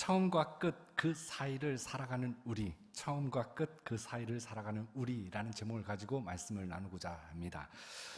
처음과 끝 그 사이를 살아가는 우리, 처음과 끝 그 사이를 살아가는 우리라는 제목을 가지고 말씀을 나누고자 합니다.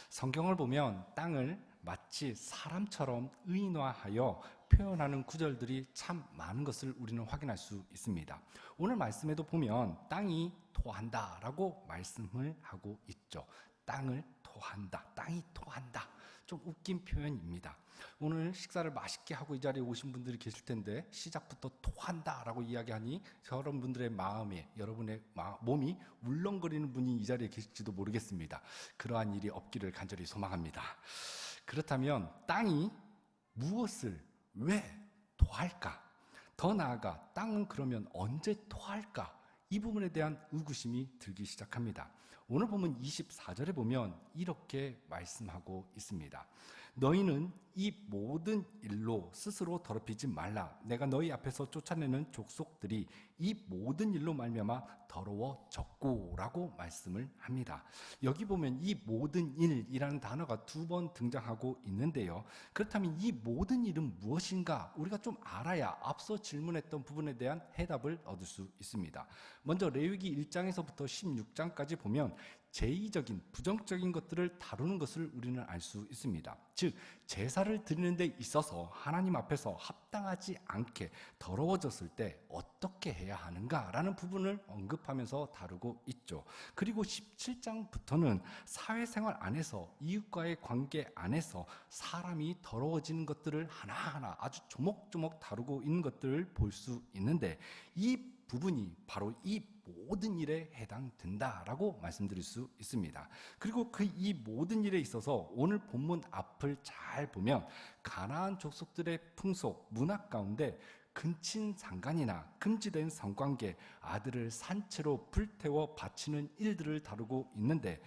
성경을 보면 땅을 마치 사람처럼 의인화하여 표현하는 구절들이 참 많은 것을 우리는 확인할 수 있습니다. 오늘 말씀에도 보면 땅이 토한다라고 말씀을 하고 있죠. 땅을 토한다, 땅이 토한다. 좀 웃긴 표현입니다. 오늘 식사를 맛있게 하고 이 자리에 오신 분들이 계실 텐데 시작부터 토한다라고 이야기하니 여러분들의 마음에, 여러분의 몸이 울렁거리는 분이 이 자리에 계실지도 모르겠습니다. 그러한 일이 없기를 간절히 소망합니다. 그렇다면 땅이 무엇을 왜 토할까? 더 나아가 땅은 그러면 언제 토할까? 이 부분에 대한 의구심이 들기 시작합니다. 오늘 보면 24절에 보면 이렇게 말씀하고 있습니다. 너희는 이 모든 일로 스스로 더럽히지 말라. 내가 너희 앞에서 쫓아내는 족속들이 이 모든 일로 말미암아 더러워졌고라고 말씀을 합니다. 여기 보면 이 모든 일이라는 단어가 2번 등장하고 있는데요. 그렇다면 이 모든 일은 무엇인가? 우리가 좀 알아야 앞서 질문했던 부분에 대한 해답을 얻을 수 있습니다. 먼저 레위기 1장에서부터 16장까지 보면 제의적인 부정적인 것들을 다루는 것을 우리는 알 수 있습니다. 즉 제사를 드리는 데 있어서 하나님 앞에서 합당하지 않게 더러워졌을 때 어떻게 해야 하는가라는 부분을 언급하면서 다루고 있죠. 그리고 17장부터는 사회생활 안에서 이웃과의 관계 안에서 사람이 더러워지는 것들을 하나하나 아주 조목조목 다루고 있는 것들을 볼 수 있는데 이 부분이 바로 이 모든 일에 해당된다라고 말씀드릴 수 있습니다. 그리고 그 이 모든 일에 있어서 오늘 본문 앞을 잘 보면 가나안 족속들의 풍속, 문화 가운데 근친상간이나 금지된 성관계, 아들을 산채로 불태워 바치는 일들을 다루고 있는데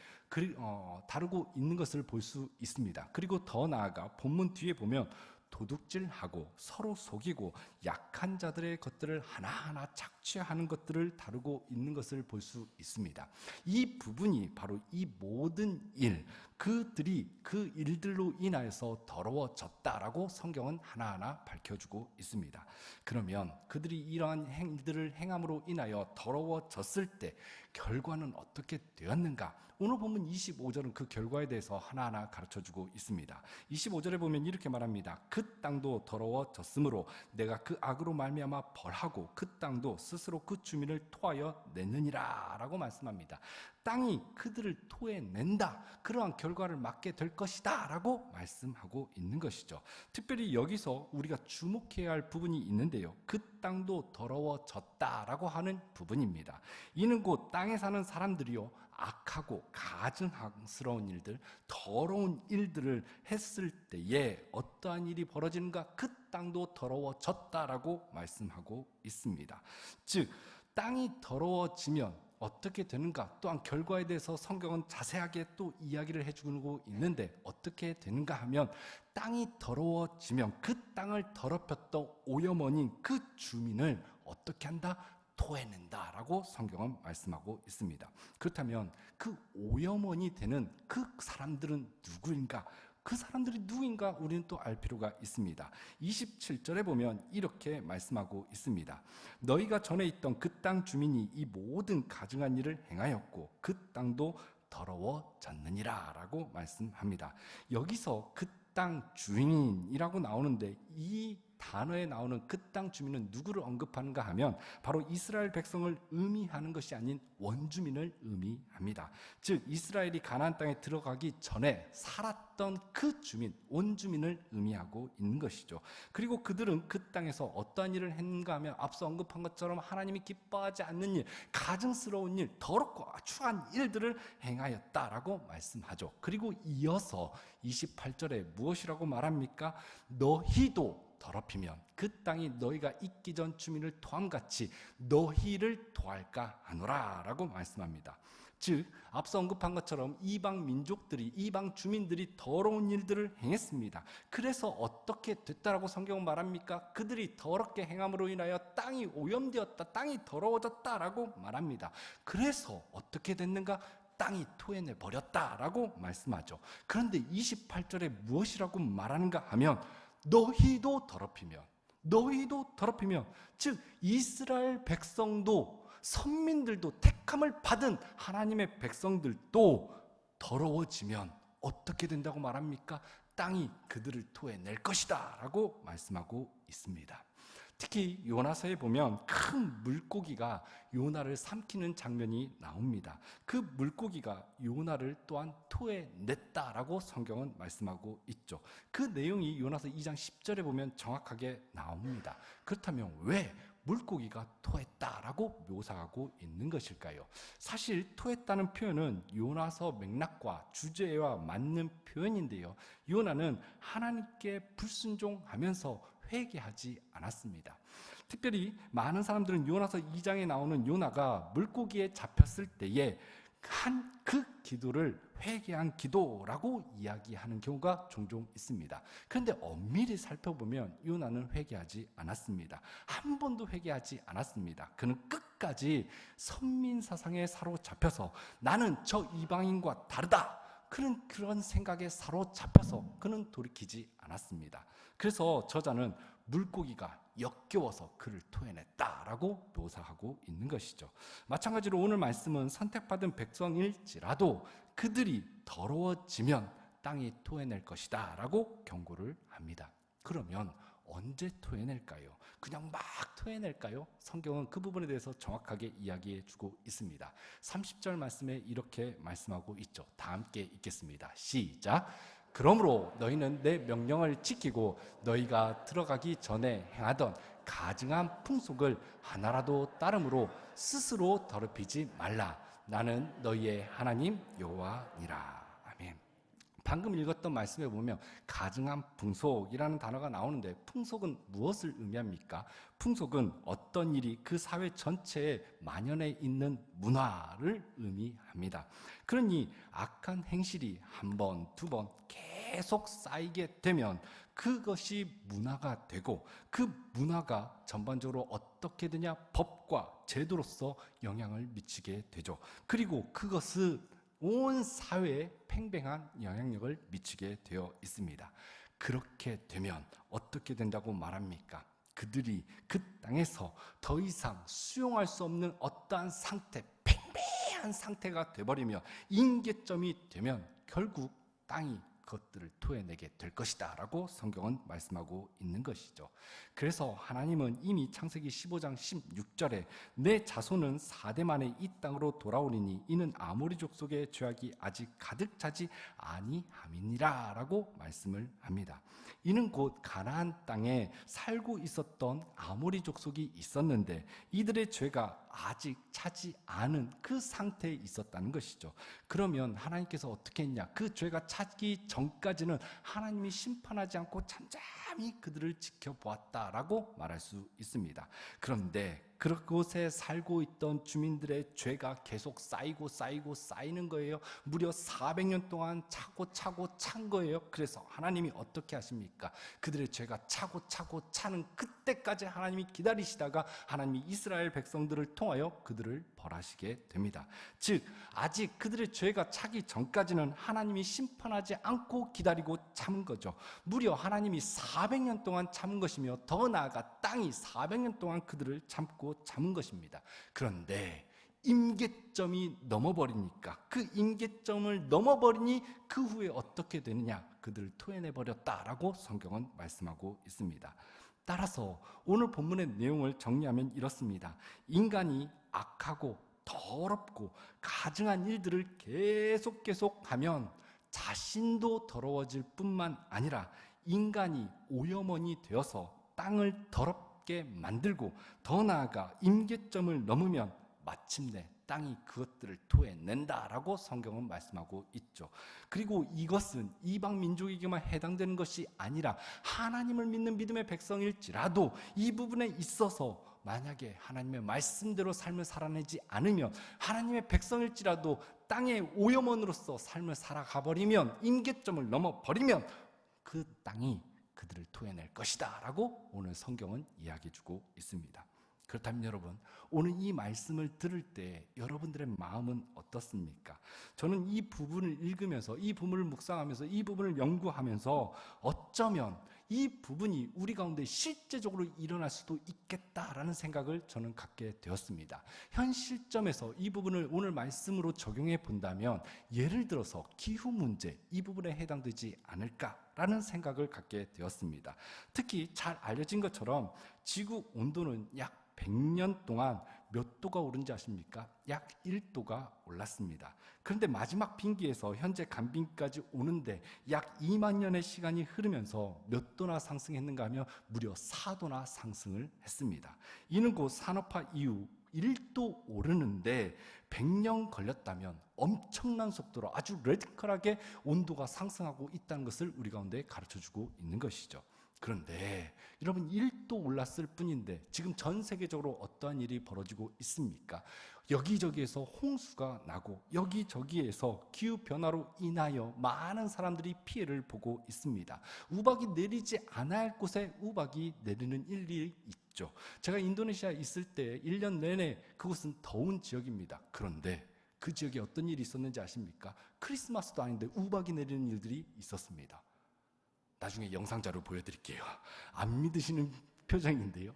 다루고 있는 것을 볼 수 있습니다. 그리고 더 나아가 본문 뒤에 보면 도둑질하고 서로 속이고 약한 자들의 것들을 하나하나 착취하는 것들을 다루고 있는 것을 볼 수 있습니다. 이 부분이 바로 이 모든 일, 그들이 그 일들로 인하여서 더러워졌다라고 성경은 하나하나 밝혀주고 있습니다. 그러면 그들이 이러한 행들을 행함으로 인하여 더러워졌을 때 결과는 어떻게 되었는가? 오늘 보면 25절은 그 결과에 대해서 하나하나 가르쳐주고 있습니다. 25절에 보면 이렇게 말합니다. 그 땅도 더러워졌으므로 내가 그 악으로 말미암아 벌하고 그 땅도 스스로 그 주민을 토하여 내느니라 라고 말씀합니다. 땅이 그들을 토해낸다. 그러한 결과를 맞게 될 것이다 라고 말씀하고 있는 것이죠. 특별히 여기서 우리가 주목해야 할 부분이 있는데요. 그 땅도 더러워졌다라고 하는 부분입니다. 이는 곧 땅에 사는 사람들이요 악하고 가증스러운 일들, 더러운 일들을 했을 때에 어떠한 일이 벌어지는가? 그 땅도 더러워졌다라고 말씀하고 있습니다. 즉 땅이 더러워지면 어떻게 되는가? 또한 결과에 대해서 성경은 자세하게 또 이야기를 해주고 있는데 어떻게 되는가 하면 땅이 더러워지면 그 땅을 더럽혔던 오염원인 그 주민을 어떻게 한다? 토해낸다라고 성경은 말씀하고 있습니다. 그렇다면 그 오염원이 되는 그 사람들은 누구인가? 그 사람들이 누구인가 우리는 또 알 필요가 있습니다. 27절에 보면 이렇게 말씀하고 있습니다. 너희가 전에 있던 그 땅 주민이 이 모든 가증한 일을 행하였고 그 땅도 더러워졌느니라 라고 말씀합니다. 여기서 그 땅 주인이라고 나오는데 이 단어에 나오는 그 땅 주민은 누구를 언급하는가 하면 바로 이스라엘 백성을 의미하는 것이 아닌 원주민을 의미합니다. 즉 이스라엘이 가나안 땅에 들어가기 전에 살았던 그 주민, 원주민을 의미하고 있는 것이죠. 그리고 그들은 그 땅에서 어떠한 일을 했는가 하면 앞서 언급한 것처럼 하나님이 기뻐하지 않는 일, 가증스러운 일, 더럽고 추한 일들을 행하였다라고 말씀하죠. 그리고 이어서 28절에 무엇이라고 말합니까? 너희도 더럽히면 그 땅이 너희가 있기 전 주민을 토함같이 너희를 토할까 하노라 라고 말씀합니다. 즉 앞서 언급한 것처럼 이방 민족들이, 이방 주민들이 더러운 일들을 행했습니다. 그래서 어떻게 됐다라고 성경은 말합니까? 그들이 더럽게 행함으로 인하여 땅이 오염되었다, 땅이 더러워졌다라고 말합니다. 그래서 어떻게 됐는가? 땅이 토해내 버렸다라고 말씀하죠. 그런데 28절에 무엇이라고 말하는가 하면 너희도 더럽히면, 너희도 더럽히면, 즉 이스라엘 백성도, 선민들도, 택함을 받은 하나님의 백성들도 더러워지면 어떻게 된다고 말합니까? 땅이 그들을 토해낼 것이다 라고 말씀하고 있습니다. 특히 요나서에 보면 큰 물고기가 요나를 삼키는 장면이 나옵니다. 그 물고기가 요나를 또한 토해냈다라고 성경은 말씀하고 있죠. 그 내용이 요나서 2장 10절에 보면 정확하게 나옵니다. 그렇다면 왜 물고기가 토했다라고 묘사하고 있는 것일까요? 사실 토했다는 표현은 요나서 맥락과 주제와 맞는 표현인데요, 요나는 하나님께 불순종하면서 회개하지 않았습니다. 특별히 많은 사람들은 요나서 2장에 나오는 요나가 물고기에 잡혔을 때에 한 그 기도를 회개한 기도라고 이야기하는 경우가 종종 있습니다. 그런데 엄밀히 살펴보면 요나는 회개하지 않았습니다. 한 번도 회개하지 않았습니다. 그는 끝까지 선민 사상에 사로잡혀서 나는 저 이방인과 다르다, 그런 생각에 사로잡혀서 그는 돌이키지 않았습니다. 그래서 저자는 물고기가 역겨워서 그를 토해냈다라고 묘사하고 있는 것이죠. 마찬가지로 오늘 말씀은 선택받은 백성일지라도 그들이 더러워지면 땅이 토해낼 것이다 라고 경고를 합니다. 그러면 언제 토해낼까요? 그냥 막 토해낼까요? 성경은 그 부분에 대해서 정확하게 이야기해 주고 있습니다. 30절 말씀에 이렇게 말씀하고 있죠. 다 함께 읽겠습니다. 시작. 그러므로 너희는 내 명령을 지키고 너희가 들어가기 전에 행하던 가증한 풍속을 하나라도 따름으로 스스로 더럽히지 말라. 나는 너희의 하나님 여호와니라. 아멘. 방금 읽었던 말씀에 보면 가증한 풍속이라는 단어가 나오는데, 풍속은 무엇을 의미합니까? 풍속은 어떤 일이 그 사회 전체에 만연해 있는 문화를 의미합니다. 그러니 악한 행실이 한 번, 두 번 계속 쌓이게 되면 그것이 문화가 되고, 그 문화가 전반적으로 어떻게 되냐? 법과 제도로서 영향을 미치게 되죠. 그리고 그것은 온 사회에 팽팽한 영향력을 미치게 되어 있습니다. 그렇게 되면 어떻게 된다고 말합니까? 그들이 그 땅에서 더 이상 수용할 수 없는 어떠한 상태, 팽팽한 상태가 되어버리며 임계점이 되면 결국 땅이 그것들을 토해내게 될 것이다 라고 성경은 말씀하고 있는 것이죠. 그래서 하나님은 이미 창세기 15장 16절에 내 자손은 4대 만에 이 땅으로 돌아오리니 이는 아모리 족속의 죄악이 아직 가득 차지 아니함이니라 라고 말씀을 합니다. 이는 곧 가나안 땅에 살고 있었던 아모리 족속이 있었는데 이들의 죄가 아직 차지 않은 그 상태에 있었다는 것이죠. 그러면 하나님께서 어떻게 했냐? 그 죄가 차기 전까지는 하나님이 심판하지 않고 잠잠히 그들을 지켜보았다라고 말할 수 있습니다. 그런데 그곳에 살고 있던 주민들의 죄가 계속 쌓이는 거예요. 무려 400년 동안 차고 찬 거예요. 그래서 하나님이 어떻게 하십니까? 그들의 죄가 차고 차는 그때까지 하나님이 기다리시다가 하나님이 이스라엘 백성들을 통하여 그들을 벌하시게 됩니다. 즉 아직 그들의 죄가 차기 전까지는 하나님이 심판하지 않고 기다리고 참은 거죠. 무려 하나님이 400년 동안 참은 것이며 더 나아가 땅이 400년 동안 그들을 참은 것입니다. 그런데 임계점이 넘어버리니까, 그 임계점을 넘어버리니 그 후에 어떻게 되느냐? 그들을 토해내버렸다라고 성경은 말씀하고 있습니다. 따라서 오늘 본문의 내용을 정리하면 이렇습니다. 인간이 악하고 더럽고 가증한 일들을 계속하면 자신도 더러워질 뿐만 아니라 인간이 오염원이 되어서 땅을 더럽게 만들고 더 나아가 임계점을 넘으면 마침내 땅이 그것들을 토해낸다라고 성경은 말씀하고 있죠. 그리고 이것은 이방 민족에게만 해당되는 것이 아니라 하나님을 믿는 믿음의 백성일지라도 이 부분에 있어서 만약에 하나님의 말씀대로 삶을 살아내지 않으면, 하나님의 백성일지라도 땅의 오염원으로서 삶을 살아가 버리면, 임계점을 넘어버리면 그 땅이 그들을 토해낼 것이다 라고 오늘 성경은 이야기해 주고 있습니다. 그렇다면 여러분, 오늘 이 말씀을 들을 때 여러분들의 마음은 어떻습니까? 저는 이 부분을 읽으면서, 이 부분을 묵상하면서, 이 부분을 연구하면서 어쩌면 이 부분이 우리 가운데 실제적으로 일어날 수도 있겠다라는 생각을 저는 갖게 되었습니다. 현 시점에서 이 부분을 오늘 말씀으로 적용해 본다면 예를 들어서 기후 문제 이 부분에 해당되지 않을까라는 생각을 갖게 되었습니다. 특히 잘 알려진 것처럼 지구 온도는 약 100년 동안 몇 도가 오른지 아십니까? 약 1도가 올랐습니다. 그런데 마지막 빙기에서 현재 간빙기까지 오는데 약 2만 년의 시간이 흐르면서 몇 도나 상승했는가 하면 무려 4도나 상승을 했습니다. 이는 곧 산업화 이후 1도 오르는데 100년 걸렸다면 엄청난 속도로 아주 레디컬하게 온도가 상승하고 있다는 것을 우리 가운데 가르쳐주고 있는 것이죠. 그런데 여러분 1도 올랐을 뿐인데 지금 전 세계적으로 어떠한 일이 벌어지고 있습니까? 여기저기에서 홍수가 나고 여기저기에서 기후변화로 인하여 많은 사람들이 피해를 보고 있습니다. 우박이 내리지 않아야 할 곳에 우박이 내리는 일이 있죠. 제가 인도네시아에 있을 때 1년 내내 그곳은 더운 지역입니다. 그런데 그 지역에 어떤 일이 있었는지 아십니까? 크리스마스도 아닌데 우박이 내리는 일들이 있었습니다. 나중에 영상자료 보여드릴게요. 안 믿으시는 표정인데요.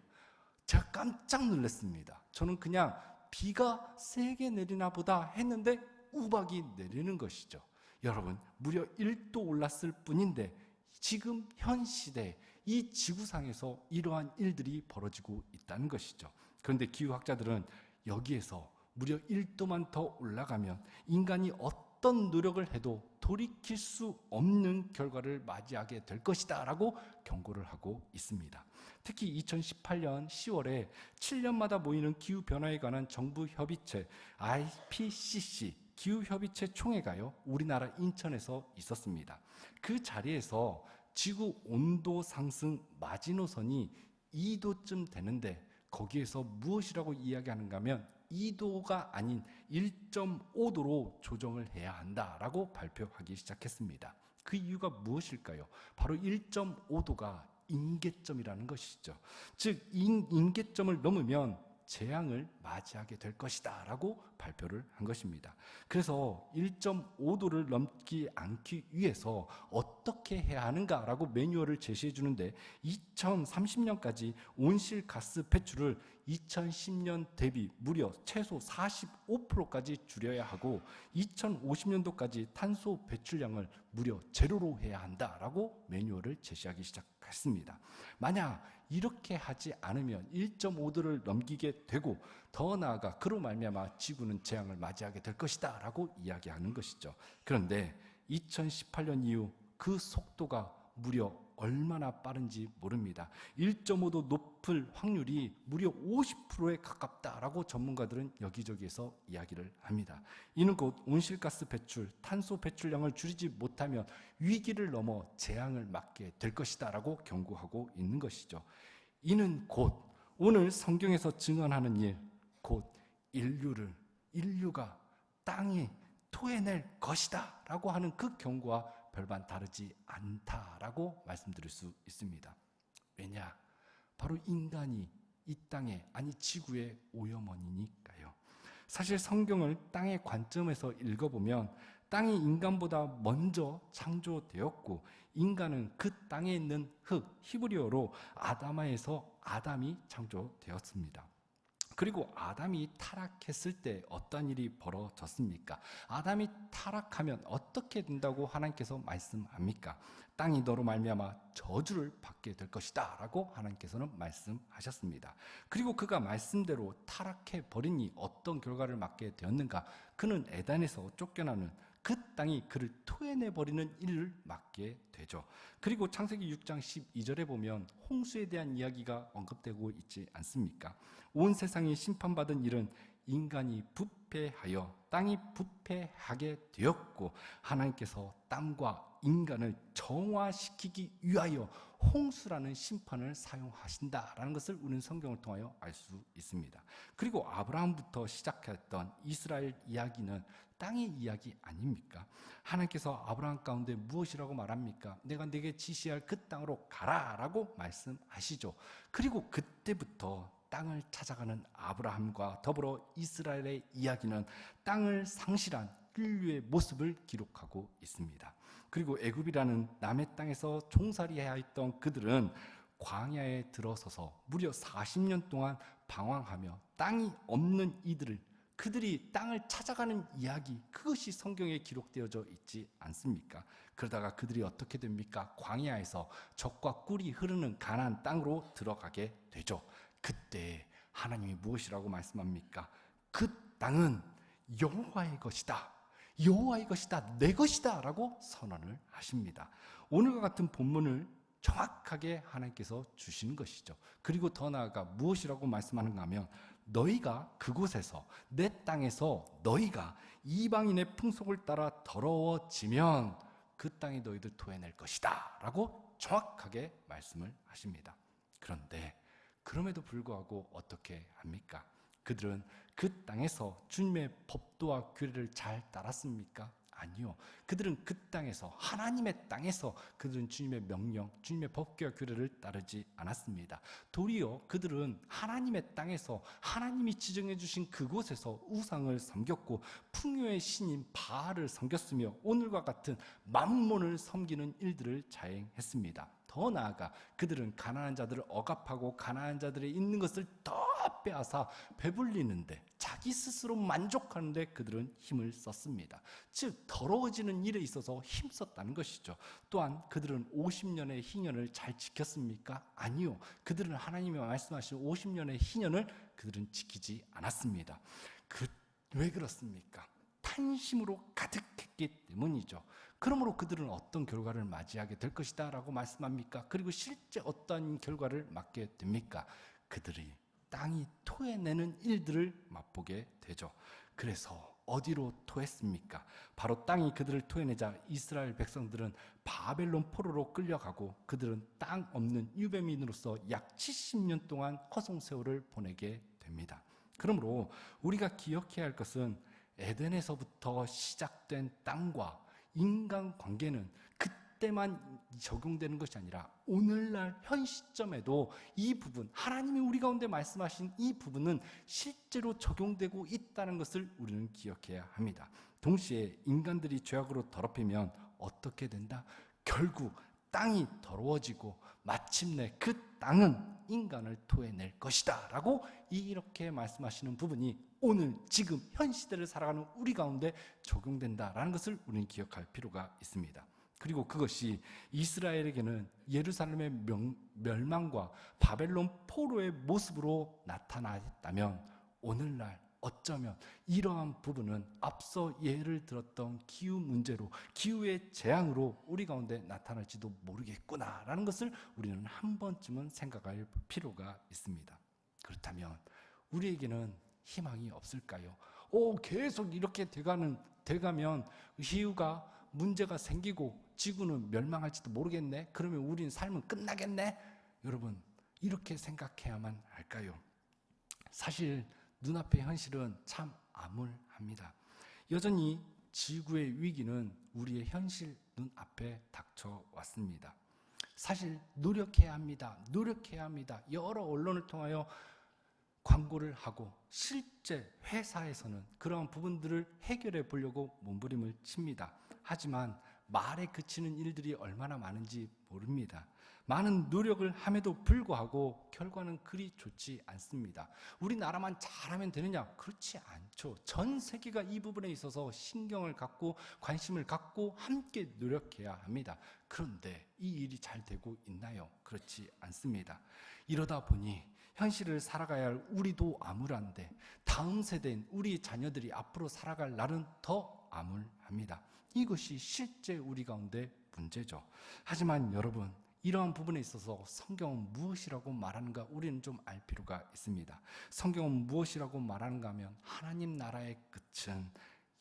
제가 깜짝 놀랐습니다. 저는 그냥 비가 세게 내리나 보다 했는데 우박이 내리는 것이죠. 여러분, 무려 1도 올랐을 뿐인데 지금 현 시대 이 지구상에서 이러한 일들이 벌어지고 있다는 것이죠. 그런데 기후학자들은 여기에서 무려 1도만 더 올라가면 인간이 어떤 노력을 해도 돌이킬 수 없는 결과를 맞이하게 될 것이다 라고 경고를 하고 있습니다. 특히 2018년 10월에 7년마다 모이는 기후변화에 관한 정부 협의체 IPCC 기후협의체 총회가요 우리나라 인천에서 있었습니다. 그 자리에서 지구 온도 상승 마지노선이 2도쯤 되는데 거기에서 무엇이라고 이야기하는가 하면 2도가 아닌 1.5도로 조정을 해야 한다라고 발표하기 시작했습니다. 그 이유가 무엇일까요? 바로 1.5도가 임계점이라는 것이죠. 즉 임계점을 넘으면 재앙을 맞이하게 될 것이다 라고 발표를 한 것입니다. 그래서 1.5도를 넘지 않기 위해서 어떻게 해야 하는가라고 매뉴얼을 제시해 주는데 2030년까지 온실가스 배출을 2010년 대비 무려 최소 45%까지 줄여야 하고 2050년도까지 탄소 배출량을 무려 제로로 해야 한다라고 매뉴얼을 제시하기 시작했습니다. 만약 이렇게 하지 않으면 1.5도를 넘기게 되고 더 나아가 그로 말미암아 지구는 재앙을 맞이하게 될 것이다 라고 이야기하는 것이죠. 그런데 2018년 이후 그 속도가 무려 얼마나 빠른지 모릅니다. 1.5도 높을 확률이 무려 50%에 가깝다라고 전문가들은 여기저기에서 이야기를 합니다. 이는 곧 온실가스 배출, 탄소 배출량을 줄이지 못하면 위기를 넘어 재앙을 맞게 될 것이다라고 경고하고 있는 것이죠. 이는 곧 오늘 성경에서 증언하는 일, 곧 인류가 땅에 토해낼 것이다라고 하는 그 경고와 별반 다르지 않다라고 말씀드릴 수 있습니다. 왜냐? 바로 인간이 이 땅에 아니 지구의 오염원이니까요. 사실 성경을 땅의 관점에서 읽어보면 땅이 인간보다 먼저 창조되었고 인간은 그 땅에 있는 흙, 히브리어로 아다마에서 아담이 창조되었습니다. 그리고 아담이 타락했을 때 어떤 일이 벌어졌습니까? 아담이 타락하면 어떻게 된다고 하나님께서 말씀합니까? 땅이 너로 말미암아 저주를 받게 될 것이다 라고 하나님께서는 말씀하셨습니다. 그리고 그가 말씀대로 타락해 버리니 어떤 결과를 맞게 되었는가? 그는 에덴에서 쫓겨나는 그 땅이 그를 토해내버리는 일을 맡게 되죠. 그리고 창세기 6장 12절에 보면 홍수에 대한 이야기가 언급되고 있지 않습니까? 온 세상이 심판받은 일은 인간이 부패하여 땅이 부패하게 되었고 하나님께서 땅과 인간을 정화시키기 위하여 홍수라는 심판을 사용하신다라는 것을 우리는 성경을 통하여 알 수 있습니다. 그리고 아브라함부터 시작했던 이스라엘 이야기는 땅의 이야기 아닙니까? 하나님께서 아브라함 가운데 무엇이라고 말합니까? 내가 네게 지시할 그 땅으로 가라라고 말씀하시죠. 그리고 그때부터 땅을 찾아가는 아브라함과 더불어 이스라엘의 이야기는 땅을 상실한 인류의 모습을 기록하고 있습니다. 그리고 애굽이라는 남의 땅에서 종살이해야 했던 그들은 광야에 들어서서 무려 40년 동안 방황하며 땅이 없는 그들이 땅을 찾아가는 이야기, 그것이 성경에 기록되어져 있지 않습니까? 그러다가 그들이 어떻게 됩니까? 광야에서 젖과 꿀이 흐르는 가나안 땅으로 들어가게 되죠. 그때 하나님이 무엇이라고 말씀합니까? 그 땅은 여호와의 것이다. 여호와의 것이다. 내 것이다. 라고 선언을 하십니다. 오늘과 같은 본문을 정확하게 하나님께서 주시는 것이죠. 그리고 더 나아가 무엇이라고 말씀하는가 하면 너희가 그곳에서 내 땅에서 너희가 이방인의 풍속을 따라 더러워지면 그 땅이 너희들 토해낼 것이다 라고 정확하게 말씀을 하십니다. 그런데 그럼에도 불구하고 어떻게 합니까? 그들은 그 땅에서 주님의 법도와 규례를 잘 따랐습니까? 아니요. 그들은 그 땅에서, 하나님의 땅에서 그들은 주님의 명령, 주님의 법규와 규례를 따르지 않았습니다. 도리어 그들은 하나님의 땅에서 하나님이 지정해 주신 그곳에서 우상을 섬겼고 풍요의 신인 바알을 섬겼으며 오늘과 같은 맘몬을 섬기는 일들을 자행했습니다. 더 나아가 그들은 가난한 자들을 억압하고 가난한 자들의 있는 것을 더 빼앗아 배불리는데, 자기 스스로 만족하는데 그들은 힘을 썼습니다. 즉 더러워지는 일에 있어서 힘썼다는 것이죠. 또한 그들은 50년의 희년을 잘 지켰습니까? 아니요. 그들은 하나님이 말씀하신 50년의 희년을 그들은 지키지 않았습니다. 왜 그렇습니까? 탄심으로 가득했기 때문이죠. 그러므로 그들은 어떤 결과를 맞이하게 될 것이다 라고 말씀합니까? 그리고 실제 어떤 결과를 맞게 됩니까? 그들이 땅이 토해내는 일들을 맛보게 되죠. 그래서 어디로 토했습니까? 바로 땅이 그들을 토해내자 이스라엘 백성들은 바벨론 포로로 끌려가고 그들은 땅 없는 유배민으로서 약 70년 동안 허송세월을 보내게 됩니다. 그러므로 우리가 기억해야 할 것은 에덴에서부터 시작된 땅과 인간 관계는 그때만 적용되는 것이 아니라 오늘날 현 시점에도 이 부분, 하나님이 우리 가운데 말씀하신 이 부분은 실제로 적용되고 있다는 것을 우리는 기억해야 합니다. 동시에 인간들이 죄악으로 더럽히면 어떻게 된다? 결국 땅이 더러워지고 마침내 그 땅은 인간을 토해낼 것이다 라고 이렇게 말씀하시는 부분이 오늘 지금 현 시대를 살아가는 우리 가운데 적용된다라는 것을 우리는 기억할 필요가 있습니다. 그리고 그것이 이스라엘에게는 예루살렘의 멸망과 바벨론 포로의 모습으로 나타났다면 오늘날 어쩌면 이러한 부분은 앞서 예를 들었던 기후 문제로, 기후의 재앙으로 우리 가운데 나타날지도 모르겠구나라는 것을 우리는 한 번쯤은 생각할 필요가 있습니다. 그렇다면 우리에게는 희망이 없을까요? 계속 이렇게 돼가면 기후가 문제가 생기고 지구는 멸망할지도 모르겠네? 그러면 우리는 삶은 끝나겠네? 여러분, 이렇게 생각해야만 할까요? 사실 눈앞의 현실은 참 암울합니다. 여전히 지구의 위기는 우리의 현실 눈앞에 닥쳐왔습니다. 사실 노력해야 합니다. 여러 언론을 통하여 광고를 하고 실제 회사에서는 그러한 부분들을 해결해 보려고 몸부림을 칩니다. 하지만 말에 그치는 일들이 얼마나 많은지 모릅니다. 많은 노력을 함에도 불구하고 결과는 그리 좋지 않습니다. 우리나라만 잘하면 되느냐? 그렇지 않죠. 전 세계가 이 부분에 있어서 신경을 갖고 관심을 갖고 함께 노력해야 합니다. 그런데 이 일이 잘 되고 있나요? 그렇지 않습니다. 이러다 보니 현실을 살아가야 할 우리도 암울한데 다음 세대인 우리 자녀들이 앞으로 살아갈 날은 더 암울합니다. 이것이 실제 우리 가운데 문제죠. 하지만 여러분, 이러한 부분에 있어서 성경은 무엇이라고 말하는가 우리는 좀 알 필요가 있습니다. 성경은 무엇이라고 말하는가 하면 하나님 나라의 끝은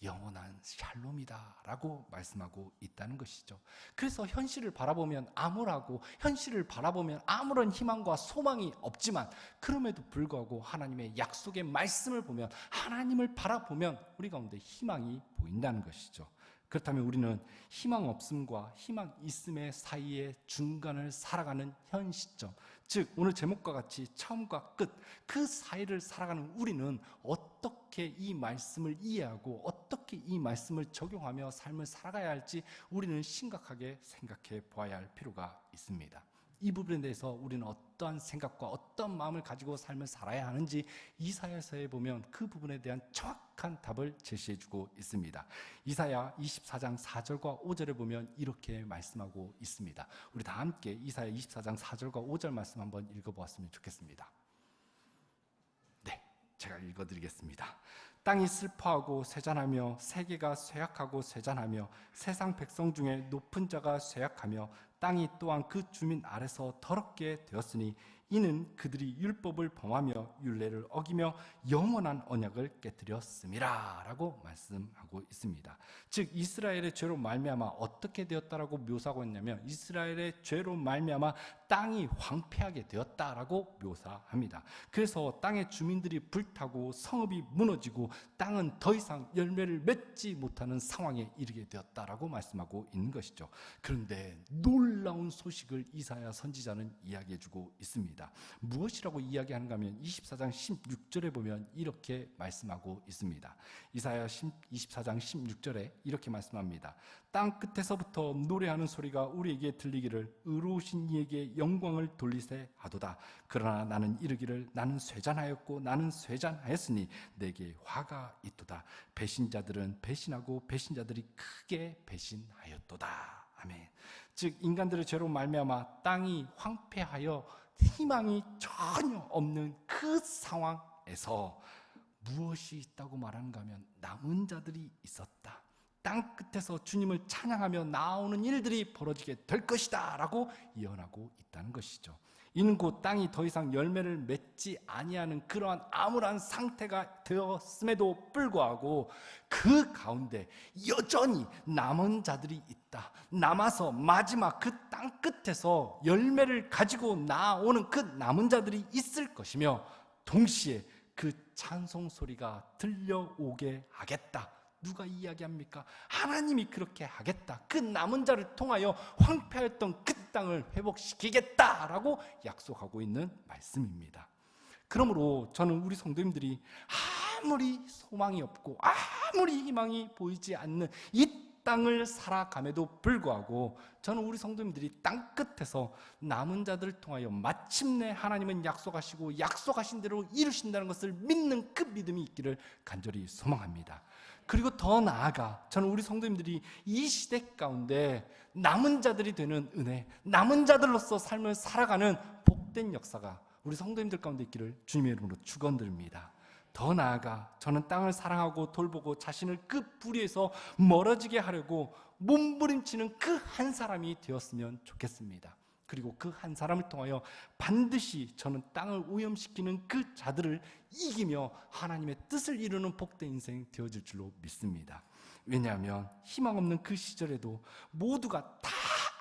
영원한 샬롬이다 라고 말씀하고 있다는 것이죠. 그래서 현실을 바라보면 암울하고 현실을 바라보면 아무런 희망과 소망이 없지만 그럼에도 불구하고 하나님의 약속의 말씀을 보면, 하나님을 바라보면 우리 가운데 희망이 보인다는 것이죠. 그렇다면 우리는 희망 없음과 희망 있음의 사이의 중간을 살아가는 현 시점, 즉 오늘 제목과 같이 처음과 끝 그 사이를 살아가는 우리는 어떻게 이 말씀을 이해하고 어떻게 이 말씀을 적용하며 삶을 살아가야 할지 우리는 심각하게 생각해 보아야 할 필요가 있습니다. 이 부분에 대해서 우리는 어떠한 생각과 어떤 마음을 가지고 삶을 살아야 하는지 이사야서에 보면 그 부분에 대한 정확한 답을 제시해주고 있습니다. 이사야 24장 4절과 5절에 보면 이렇게 말씀하고 있습니다. 우리 다 함께 이사야 24장 4절과 5절 말씀 한번 읽어보았으면 좋겠습니다. 네, 제가 읽어드리겠습니다. 땅이 슬퍼하고 쇠잔하며 세계가 쇠약하고 쇠잔하며 세상 백성 중에 높은 자가 쇠약하며 땅이 또한 그 주민 아래서 더럽게 되었으니 이는 그들이 율법을 범하며 율례를 어기며 영원한 언약을 깨뜨렸음이라 라고 말씀하고 있습니다. 즉 이스라엘의 죄로 말미암아 어떻게 되었다라고 묘사하고 있냐면 이스라엘의 죄로 말미암아 땅이 황폐하게 되었다라고 묘사합니다. 그래서 땅의 주민들이 불타고 성읍이 무너지고 땅은 더 이상 열매를 맺지 못하는 상황에 이르게 되었다라고 말씀하고 있는 것이죠. 그런데 놀라운 소식을 이사야 선지자는 이야기해주고 있습니다. 무엇이라고 이야기하는가 하면 24장 16절에 보면 이렇게 말씀하고 있습니다. 이사야 24장 16절에 이렇게 말씀합니다. 땅 끝에서부터 노래하는 소리가 우리에게 들리기를 의로우신 이에게 영광을 돌리세 하도다. 그러나 나는 이르기를 나는 쇠잔하였고 나는 쇠잔하였으니 내게 화가 있도다. 배신자들은 배신하고 배신자들이 크게 배신하였도다. 아멘. 즉 인간들의 죄로 말미암아 땅이 황폐하여 희망이 전혀 없는 그 상황에서 무엇이 있다고 말하는가 하면 남은 자들이 있었다. 땅 끝에서 주님을 찬양하며 나오는 일들이 벌어지게 될 것이다 라고 예언하고 있다는 것이죠. 이는 곧 땅이 더 이상 열매를 맺지 아니하는 그러한 암울한 상태가 되었음에도 불구하고 그 가운데 여전히 남은 자들이 있다. 남아서 마지막 그 땅 끝에서 열매를 가지고 나오는 그 남은 자들이 있을 것이며 동시에 그 찬송 소리가 들려오게 하겠다. 누가 이야기합니까? 하나님이 그렇게 하겠다. 그 남은 자를 통하여 황폐했던 그 땅을 회복시키겠다라고 약속하고 있는 말씀입니다. 그러므로 저는 우리 성도님들이 아무리 소망이 없고 아무리 희망이 보이지 않는 이 땅을 살아감에도 불구하고 저는 우리 성도님들이 땅 끝에서 남은 자들을 통하여 마침내 하나님은 약속하시고 약속하신 대로 이루신다는 것을 믿는 그 믿음이 있기를 간절히 소망합니다. 그리고 더 나아가 저는 우리 성도님들이 이 시대 가운데 남은 자들이 되는 은혜, 남은 자들로서 삶을 살아가는 복된 역사가 우리 성도님들 가운데 있기를 주님의 이름으로 축원드립니다. 더 나아가 저는 땅을 사랑하고 돌보고 자신을 그 불의에서 멀어지게 하려고 몸부림치는 그 한 사람이 되었으면 좋겠습니다. 그리고 그 한 사람을 통하여 반드시 저는 땅을 오염시키는 그 자들을 이기며 하나님의 뜻을 이루는 복된 인생 되어질 줄로 믿습니다. 왜냐하면 희망 없는 그 시절에도 모두가 다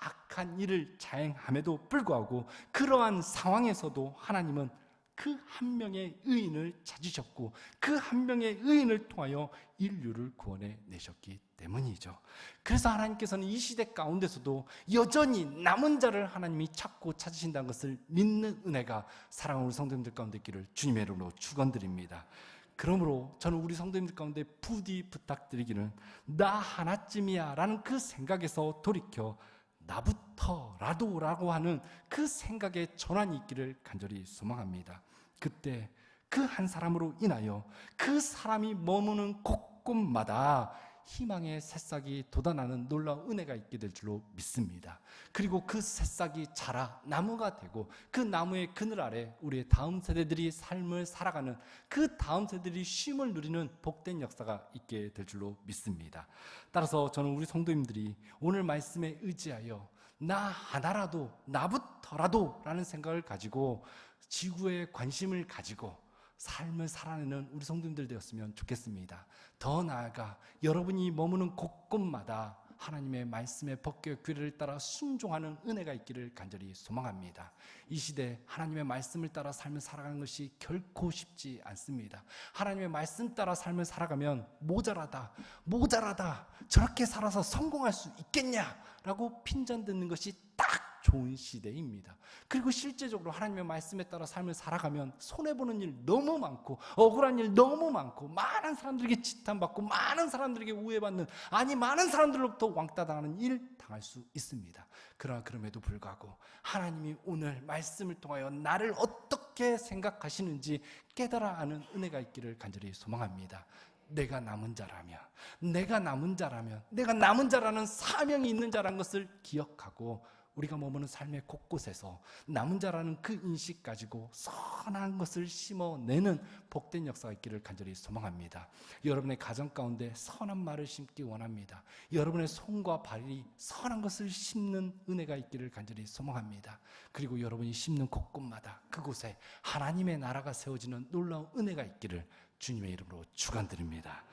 악한 일을 자행함에도 불구하고 그러한 상황에서도 하나님은 그 한 명의 의인을 찾으셨고 그 한 명의 의인을 통하여 인류를 구원해 내셨기 때문이죠. 그래서 하나님께서는 이 시대 가운데서도 여전히 남은 자를 하나님이 찾고 찾으신다는 것을 믿는 은혜가 사랑하는 우리 성도님들 가운데 있기를 주님의 이름으로 축원드립니다. 그러므로 저는 우리 성도님들 가운데 부디 부탁드리기는 나 하나쯤이야 라는 그 생각에서 돌이켜 나부터라도 라고 하는 그 생각의 전환이 있기를 간절히 소망합니다. 그때 그 한 사람으로 인하여 그 사람이 머무는 곳곳마다 희망의 새싹이 돋아나는 놀라운 은혜가 있게 될 줄로 믿습니다. 그리고 그 새싹이 자라 나무가 되고 그 나무의 그늘 아래 우리의 다음 세대들이 삶을 살아가는 그 다음 세대들이 쉼을 누리는 복된 역사가 있게 될 줄로 믿습니다. 따라서 저는 우리 성도님들이 오늘 말씀에 의지하여 나 하나라도 나부터라도 라는 생각을 가지고 지구에 관심을 가지고 삶을 살아내는 우리 성도님들 되었으면 좋겠습니다. 더 나아가 여러분이 머무는 곳곳마다 하나님의 말씀의 법궤 규례를 따라 순종하는 은혜가 있기를 간절히 소망합니다. 이 시대 하나님의 말씀을 따라 삶을 살아가는 것이 결코 쉽지 않습니다. 하나님의 말씀 따라 삶을 살아가면 모자라다 저렇게 살아서 성공할 수 있겠냐라고 핀잔 듣는 것이 딱 좋은 시대입니다. 그리고 실제적으로 하나님의 말씀에 따라 삶을 살아가면 손해보는 일 너무 많고 억울한 일 너무 많고 많은 사람들에게 지탄받고 많은 사람들에게 우애받는, 아니 많은 사람들로부터 왕따당하는 일 당할 수 있습니다. 그러나 그럼에도 불구하고 하나님이 오늘 말씀을 통하여 나를 어떻게 생각하시는지 깨달아 아는 은혜가 있기를 간절히 소망합니다. 내가 남은 자라면, 내가 남은 자라는 사명이 있는 자라는 것을 기억하고 우리가 머무는 삶의 곳곳에서 남은 자라는 그 인식 가지고 선한 것을 심어내는 복된 역사가 있기를 간절히 소망합니다. 여러분의 가정 가운데 선한 말을 심기 원합니다. 여러분의 손과 발이 선한 것을 심는 은혜가 있기를 간절히 소망합니다. 그리고 여러분이 심는 곳곳마다 그곳에 하나님의 나라가 세워지는 놀라운 은혜가 있기를 주님의 이름으로 축원드립니다.